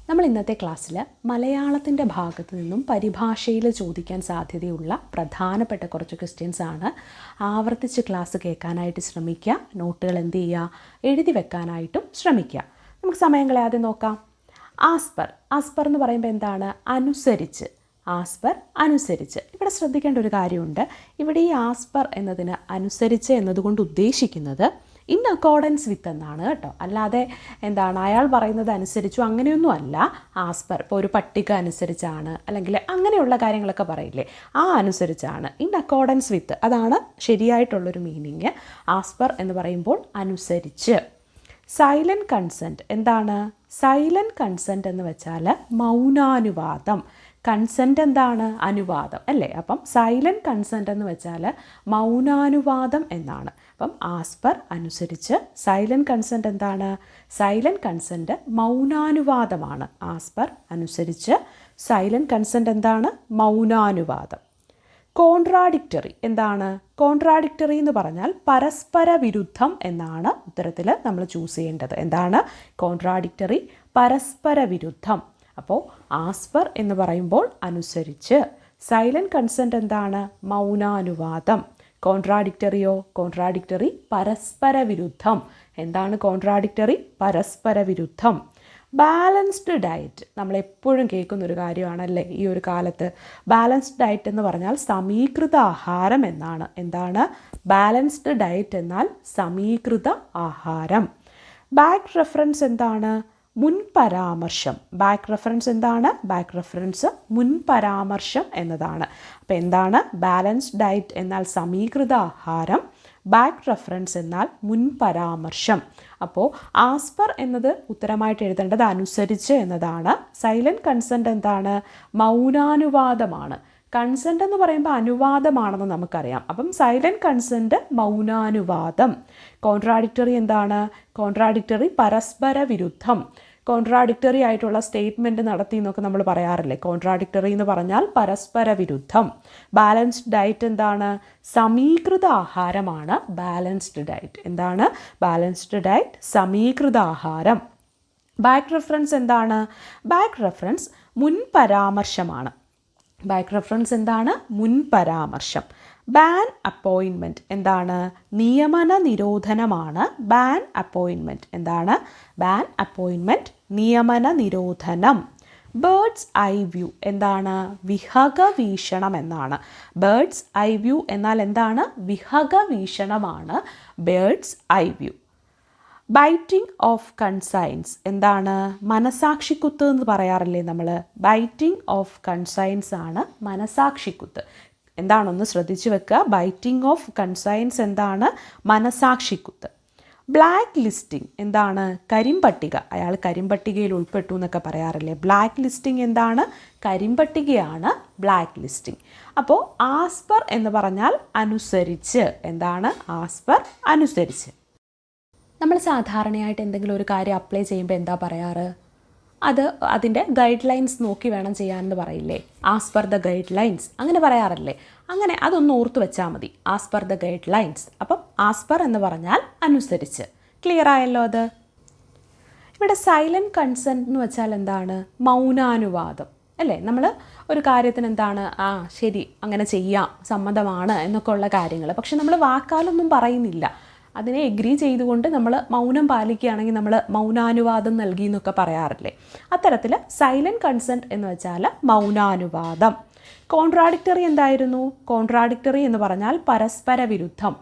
നമ്മൾ ഇന്നത്തെ ക്ലാസ്സിൽ മലയാളത്തിൻ്റെ ഭാഗത്തു നിന്നും പരിഭാഷയിൽ ചോദിക്കാൻ സാധ്യതയുള്ള പ്രധാനപ്പെട്ട കുറച്ച് ക്വസ്റ്റ്യൻസ് ആണ്. ആവർത്തിച്ച് ക്ലാസ് കേൾക്കാനായിട്ട് ശ്രമിക്കുക. നോട്ടുകൾ എന്ത് ചെയ്യുക, എഴുതി വെക്കാനായിട്ടും ശ്രമിക്കുക. നമുക്ക് സമയം കളയാതെ നോക്കാം. ആസ്പർ. ആസ്പർ എന്ന് പറയുമ്പോൾ എന്താണ്? അനുസരിച്ച്. ആസ്പർ അനുസരിച്ച്. ഇവിടെ ശ്രദ്ധിക്കേണ്ട ഒരു കാര്യമുണ്ട്. ഇവിടെ ഈ ആസ്പർ എന്നതിന് അനുസരിച്ച് എന്നതുകൊണ്ട് ഉദ്ദേശിക്കുന്നത് ഇൻ അക്കോർഡൻസ് വിത്ത് എന്നാണ് കേട്ടോ. അല്ലാതെ എന്താണ് അയാൾ പറയുന്നത് അനുസരിച്ചു അങ്ങനെയൊന്നും അല്ല. ആസ്പർ ഇപ്പോൾ ഒരു പട്ടിക അനുസരിച്ചാണ്, അല്ലെങ്കിൽ അങ്ങനെയുള്ള കാര്യങ്ങളൊക്കെ പറയില്ലേ, ആ അനുസരിച്ചാണ്. ഇൻ അക്കോർഡൻസ് വിത്ത്, അതാണ് ശരിയായിട്ടുള്ളൊരു മീനിങ്. ആസ്പർ എന്ന് പറയുമ്പോൾ അനുസരിച്ച്. സൈലൻറ്റ് കൺസെൻറ്റ് എന്താണ്? സൈലൻറ്റ് കൺസെൻറ്റ് എന്ന് വെച്ചാൽ മൗനാനുവാദം. കൺസെൻറ്റ് എന്താണ്? അനുവാദം അല്ലേ. അപ്പം സൈലൻറ്റ് കൺസെൻറ്റ് എന്ന് വെച്ചാൽ മൗനാനുവാദം എന്നാണ്. അപ്പം ആസ്പർ അനുസരിച്ച്. സൈലൻറ്റ് കൺസെൻറ്റ് എന്താണ്? സൈലൻറ്റ് കൺസെൻറ്റ് മൗനാനുവാദമാണ്. ആസ്പർ അനുസരിച്ച്. സൈലൻറ്റ് കൺസെൻറ്റ് എന്താണ്? മൗനാനുവാദം. കോൺട്രാഡിക്റ്ററി എന്താണ്? കോൺട്രാഡിക്റ്ററി എന്ന് പറഞ്ഞാൽ പരസ്പര വിരുദ്ധം എന്നാണ് ഉത്തരത്തിൽ നമ്മൾ ചൂസ് ചെയ്യേണ്ടത്. എന്താണ് കോൺട്രാഡിക്റ്ററി? പരസ്പര വിരുദ്ധം. അപ്പോൾ ആസ്പർ എന്ന് പറയുമ്പോൾ അനുസരിച്ച്. സൈലൻറ്റ് കൺസെൻറ്റ് എന്താണ്? മൗനാനുവാദം. കോൺട്രാഡിക്റ്ററിയോ? കോൺട്രാഡിക്റ്ററി പരസ്പര വിരുദ്ധം. എന്താണ് കോൺട്രാഡിക്റ്ററി? പരസ്പര വിരുദ്ധം. ബാലൻസ്ഡ് ഡയറ്റ് നമ്മളെപ്പോഴും കേൾക്കുന്നൊരു കാര്യമാണല്ലേ ഈ ഒരു കാലത്ത്. ബാലൻസ്ഡ് ഡയറ്റ് എന്ന് പറഞ്ഞാൽ സമീകൃത ആഹാരം എന്നാണ്. എന്താണ് ബാലൻസ്ഡ് ഡയറ്റ് എന്നാൽ? സമീകൃത ആഹാരം. ബാക്ക് റെഫറൻസ് എന്താണ്? മുൻപരാമർശം. ബാക്ക് റെഫറൻസ് എന്താണ്? ബാക്ക് റെഫറൻസ് മുൻപരാമർശം എന്നതാണ്. അപ്പോൾ എന്താണ് ബാലൻസ്ഡ് ഡയറ്റ് എന്നാൽ സമീകൃത ആഹാരം, ബാക്ക് റെഫറൻസ് എന്നാൽ മുൻപരാമർശം. അപ്പോൾ ആസ്പർ എന്നത് ഉത്തരമായിട്ട് എഴുതേണ്ടത് അനുസരിച്ച് എന്നതാണ്. സൈലൻറ്റ് കൺസെൻറ്റ് എന്താണ്? മൗനാനുവാദമാണ്. കൺസെൻറ്റ് എന്ന് പറയുമ്പോൾ അനുവാദമാണെന്ന് നമുക്കറിയാം. അപ്പം സൈലൻറ്റ് കൺസെൻറ്റ് മൗനാനുവാദം. കോൺട്രാഡിക്റ്ററി എന്താണ്? കോൺട്രാഡിക്റ്ററി പരസ്പര വിരുദ്ധം. കോൺട്രാഡിക്റ്ററി ആയിട്ടുള്ള സ്റ്റേറ്റ്മെൻറ്റ് നടത്തി എന്നൊക്കെ നമ്മൾ പറയാറില്ലേ. കോൺട്രാഡിക്റ്ററി എന്ന് പറഞ്ഞാൽ പരസ്പര വിരുദ്ധം. ബാലൻസ്ഡ് ഡയറ്റ് എന്താണ്? സമീകൃത ആഹാരമാണ് ബാലൻസ്ഡ് ഡയറ്റ്. എന്താണ് ബാലൻസ്ഡ് ഡയറ്റ്? സമീകൃത ആഹാരം. ബാക്ക് റെഫറൻസ് എന്താണ്? ബാക്ക് റെഫറൻസ് മുൻപരാമർശമാണ്. ബാക്ക് റെഫറൻസ് എന്താണ്? മുൻപരാമർശം. ബാൻ അപ്പോയിൻമെൻറ്റ് എന്താണ്? നിയമന നിരോധനമാണ് ബാൻ അപ്പോയിൻമെൻറ്റ്. എന്താണ് ബാൻ അപ്പോയിൻമെൻറ്റ്? നിയമന നിരോധനം. ബേർഡ്സ് ഐ വ്യൂ എന്താണ്? വിഹഗ വീക്ഷണം എന്നാണ്. ബേർഡ്സ് ഐ വ്യൂ എന്നാൽ എന്താണ്? വിഹഗ വീക്ഷണമാണ് bird's eye view. Biting of conscience എന്താണ്? മനസാക്ഷിക്കുത്ത് എന്ന് പറയാറില്ലേ നമ്മൾ. ബൈറ്റിംഗ് ഓഫ് കൺസൈൻസ് ആണ് മനസാക്ഷിക്കുത്ത്. എന്താണൊന്ന് ശ്രദ്ധിച്ചു വെക്കുക. ബൈറ്റിംഗ് ഓഫ് കൺസൈൻസ് എന്താണ്? മനസാക്ഷിക്കുത്ത്. ബ്ലാക്ക് ലിസ്റ്റിംഗ് എന്താണ്? കരിമ്പട്ടിക. അയാൾ കരിമ്പട്ടികയിൽ ഉൾപ്പെട്ടു എന്നൊക്കെ പറയാറില്ലേ. ബ്ലാക്ക് ലിസ്റ്റിംഗ് എന്താണ്? കരിമ്പട്ടികയാണ് ബ്ലാക്ക് ലിസ്റ്റിംഗ്. അപ്പോൾ ആസ്പർ എന്ന് പറഞ്ഞാൽ അനുസരിച്ച്. എന്താണ് ആസ്പർ? അനുസരിച്ച്. നമ്മൾ സാധാരണയായിട്ട് എന്തെങ്കിലും ഒരു കാര്യം അപ്ലൈ ചെയ്യുമ്പോൾ എന്താ പറയാറ്? അതിൻ്റെ ഗൈഡ് ലൈൻസ് നോക്കി വേണം ചെയ്യാനെന്ന് പറയില്ലേ. As per the guide lines അങ്ങനെ പറയാറില്ലേ. അങ്ങനെ അതൊന്ന് ഓർത്ത് വെച്ചാൽ മതി. As per the guide lines. അപ്പം ആസ് പെർ എന്ന് പറഞ്ഞാൽ അനുസരിച്ച്. ക്ലിയർ ആയല്ലോ അത്? ഇവിടെ സൈലൻറ്റ് കൺസെൻറ്റ് എന്ന് വെച്ചാൽ എന്താണ്? മൗനാനുവാദം അല്ലേ. നമ്മൾ ഒരു കാര്യത്തിന് എന്താണ് ശരി അങ്ങനെ ചെയ്യാം, സമ്മതമാണ് എന്നൊക്കെ ഉള്ള കാര്യങ്ങൾ. പക്ഷെ നമ്മൾ വാക്കാലൊന്നും പറയുന്നില്ല. അതിനെ എഗ്രി ചെയ്തുകൊണ്ട് നമ്മൾ മൗനം പാലിക്കുകയാണെങ്കിൽ നമ്മൾ മൗനാനുവാദം നൽകി എന്നൊക്കെ പറയാറില്ലേ. അത്തരത്തിൽ സൈലൻറ്റ് കൺസെൻറ്റ് എന്ന് വെച്ചാൽ മൗനാനുവാദം. കോൺട്രാഡിക്റ്ററി എന്തായിരുന്നു? കോൺട്രാഡിക്റ്ററി എന്ന് പറഞ്ഞാൽ പരസ്പര വിരുദ്ധം.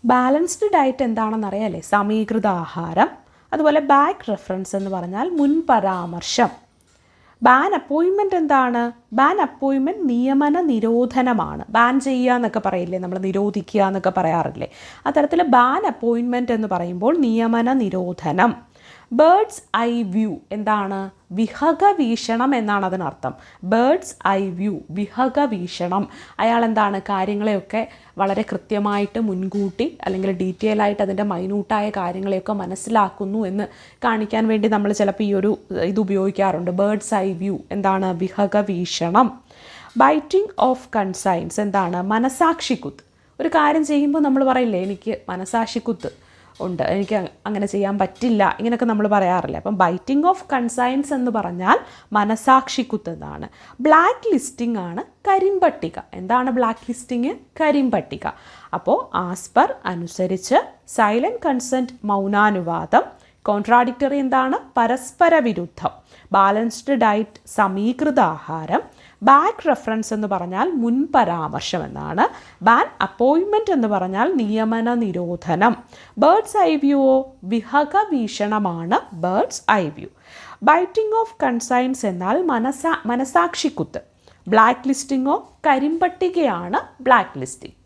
ബാലൻസ്ഡ് ഡയറ്റ് എന്താണെന്നറിയാലേ, സമീകൃത ആഹാരം. അതുപോലെ ബാക്ക് റെഫറൻസ് എന്ന് പറഞ്ഞാൽ മുൻപരാമർശം. ബാൻ അപ്പോയിൻമെൻറ്റ് എന്താണ്? ബാൻ അപ്പോയിൻമെൻറ്റ് നിയമന നിരോധനമാണ്. ബാൻ ചെയ്യുക എന്നൊക്കെ പറയില്ലേ നമ്മൾ, നിരോധിക്കുക എന്നൊക്കെ പറയാറില്ലേ. അത്തരത്തിൽ ബാൻ അപ്പോയിൻമെൻറ്റ് എന്ന് പറയുമ്പോൾ നിയമന നിരോധനം. ബേർഡ്സ് ഐ വ്യൂ എന്താണ്? വിഹഗ വീക്ഷണം എന്നാണ് അതിനർത്ഥം. ബേർഡ്സ് ഐ വ്യൂ വിഹഗ വീക്ഷണം. അയാൾ എന്താണ് കാര്യങ്ങളെയൊക്കെ വളരെ കൃത്യമായിട്ട് മുൻകൂട്ടി അല്ലെങ്കിൽ ഡീറ്റെയിൽ ആയിട്ട് അതിൻ്റെ മൈന്യൂട്ടായ കാര്യങ്ങളെയൊക്കെ മനസ്സിലാക്കുന്നു എന്ന് കാണിക്കാൻ വേണ്ടി നമ്മൾ ചിലപ്പോൾ ഈ ഒരു ഇത് ഉപയോഗിക്കാറുണ്ട്. ബേർഡ്സ് ഐ വ്യൂ എന്താണ്? വിഹഗ വീക്ഷണം. ബൈറ്റിംഗ് ഓഫ് കൺസൈൻസ് എന്താണ്? മനസാക്ഷിക്കുത്ത്. ഒരു കാര്യം ചെയ്യുമ്പോൾ നമ്മൾ പറയില്ലേ എനിക്ക് മനസാക്ഷിക്കുത്ത് ഉണ്ട്, എനിക്ക് അങ്ങനെ ചെയ്യാൻ പറ്റില്ല, ഇങ്ങനെയൊക്കെ നമ്മൾ പറയാറില്ല. അപ്പം ബൈറ്റിംഗ് ഓഫ് കൺസൈൻസ് എന്ന് പറഞ്ഞാൽ മനസാക്ഷിക്കുത്തെന്നാണ്. ബ്ലാക്ക് ലിസ്റ്റിംഗ് ആണ് കരിമ്പട്ടിക. എന്താണ് ബ്ലാക്ക് ലിസ്റ്റിംഗ്? കരിമ്പട്ടിക. അപ്പോൾ ആസ്പർ അനുസരിച്ച്, സൈലൻറ്റ് കൺസെൻറ്റ് മൗനാനുവാദം, കോൺട്രാഡിക്ടറി എന്താണ്? പരസ്പര വിരുദ്ധം, ബാലൻസ്ഡ് ഡയറ്റ് സമീകൃത ആഹാരം, ബാക്ക് റെഫറൻസ് എന്ന് പറഞ്ഞാൽ മുൻപരാമർശം എന്നാണ്, ബാൻ അപ്പോയിൻമെൻറ്റ് എന്ന് പറഞ്ഞാൽ നിയമന നിരോധനം, ബേർഡ്സ് ഐ വ്യൂവോ വിഹക വീക്ഷണമാണ് bird's eye view. Biting of conscience എന്നാൽ മനസാക്ഷിക്കുത്ത്, ബ്ലാക്ക് ലിസ്റ്റിങ്ങോ കരിമ്പട്ടികയാണ് ബ്ലാക്ക് ലിസ്റ്റിംഗ്.